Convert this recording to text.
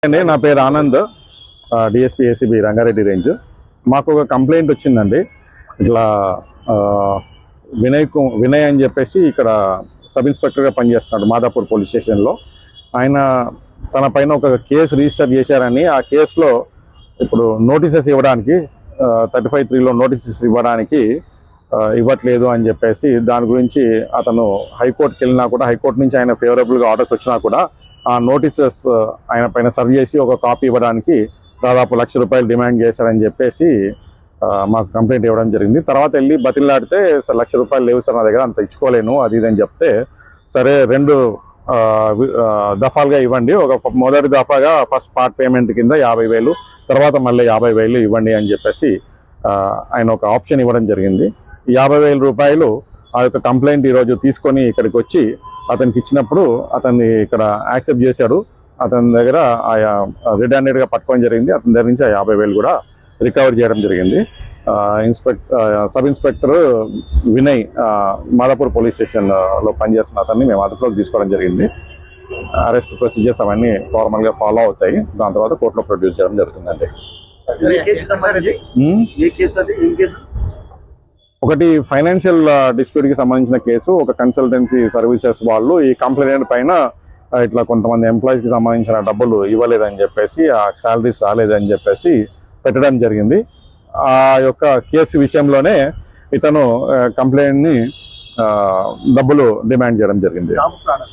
అండి, నా పేరు Anand, DSP ACB Rangareddy range. మాకు ఒక కంప్లైంట్ వచ్చిందండి. ఇట్లా వినయ్ అని చెప్పేసి ఇక్కడ సబ్ ఇన్స్పెక్టర్గా పనిచేస్తున్నాడు మాదాపూర్ పోలీస్ స్టేషన్లో. ఆయన తన పైన ఒక కేసు రిజిస్టర్ చేశారని, ఆ కేసులో ఇప్పుడు నోటీసెస్ ఇవ్వడానికి 35(3)లో నోటీసెస్ ఇవ్వడానికి ఇవ్వట్లేదు అని చెప్పేసి దాని గురించి అతను హైకోర్టుకి వెళ్ళినా కూడా, హైకోర్టు నుంచి ఆయన ఫేవరబుల్గా ఆర్డర్స్ వచ్చినా కూడా ఆ నోటీసెస్ ఆయన పైన సర్వ్ చేసి ఒక కాపీ ఇవ్వడానికి దాదాపు ₹1,00,000 డిమాండ్ చేశారని చెప్పేసి మాకు కంప్లైంట్ ఇవ్వడం జరిగింది. తర్వాత వెళ్ళి బతిలాడితే ₹1,00,000 లేవు సార్ నా దగ్గర, అంత ఇచ్చుకోలేను అది ఇది అని చెప్తే, సరే 2 దఫాలుగా ఇవ్వండి, ఒక మొదటి దఫాగా ఫస్ట్ పార్ట్ పేమెంట్ కింద 50,000, తర్వాత మళ్ళీ 50,000 ఇవ్వండి అని చెప్పేసి ఆయన ఒక ఆప్షన్ ఇవ్వడం జరిగింది. ₹50,000 ఆ యొక్క కంప్లైంట్ ఈరోజు తీసుకొని ఇక్కడికి వచ్చి అతనికి ఇచ్చినప్పుడు అతన్ని ఇక్కడ యాక్సెప్ట్ చేశాడు. అతని దగ్గర రెడ్ హ్యాండెడ్గా పట్టుకోవడం జరిగింది. అతని దగ్గర నుంచి ఆ 50,000 కూడా రికవర్ చేయడం జరిగింది. Sub inspector Vinay Madhapur police స్టేషన్లో పనిచేస్తున్న అతన్ని మేము అదుపులోకి తీసుకోవడం జరిగింది. అరెస్ట్ ప్రొసీజర్స్ అవన్నీ ఫార్మల్గా ఫాలో అవుతాయి. దాని తర్వాత కోర్టులో ప్రొడ్యూస్ చేయడం జరుగుతుందండి. ఒకటి ఫైనాన్షియల్ డిస్ప్యూట్కి సంబంధించిన కేసు. ఒక కన్సల్టెన్సీ సర్వీసెస్ వాళ్ళు ఈ కంప్లైంట్ పైన ఇట్లా కొంతమంది ఎంప్లాయీస్కి సంబంధించిన డబ్బులు ఇవ్వలేదని చెప్పేసి, ఆ శాలరీస్ రాలేదని చెప్పేసి పెట్టడం జరిగింది. ఆ యొక్క కేసు విషయంలోనే ఇతను కంప్లైంట్ని డబ్బులు డిమాండ్ చేయడం జరిగింది.